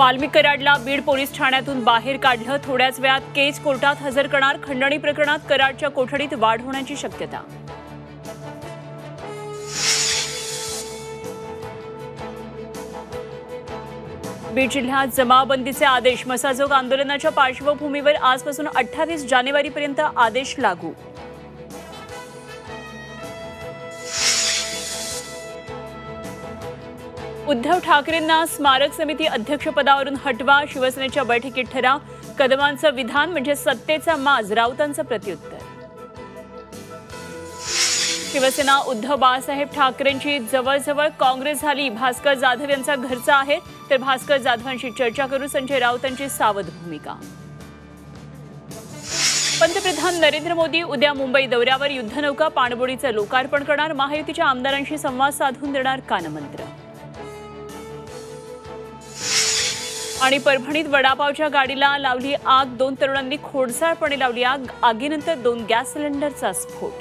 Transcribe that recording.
Valmik कराडला Beed police ठाण्यातून बाहेर काढलं। थोड्याच वेळात केस कोर्टात हजर करणार। खंडणी प्रकरणात कराडच्या कोठडीत वाढ होण्याची शक्यता। बीड जिल्ह्यात जमावबंदीचे आदेश। मसाजोग आंदोलनाच्या पार्श्वभूमीवर आजपासून 28 जानेवारीपर्यंत आदेश लागू। उद्धव ठाकरेंना स्मारक समिती अध्यक्षपदावरून हटवा। शिवसेनेच्या बैठकीत ठराव। कदमांचं विधान म्हणजे सत्तेचा माज। राऊतांचं प्रत्युत्तर। शिवसेना उद्धव बाळासाहेब ठाकरेंची जवळजवळ काँग्रेस झाली। भास्कर जाधव यांचा घरचा आहे, तर भास्कर जाधवांशी चर्चा करू। संजय राऊतांची सावध भूमिका। पंतप्रधान नरेंद्र मोदी उद्या मुंबई दौऱ्यावर। युद्धनौका पाणबुडीचं लोकार्पण करणार। महायुतीच्या आमदारांशी संवाद साधून देणार कानमंत्र। आणि परभणीत वडापावच्या गाडीला लावली आग। 2 तरुणांनी खोडसाळपणे लावली आग। आगीनंतर 2 गॅस सिलेंडरचा स्फोट।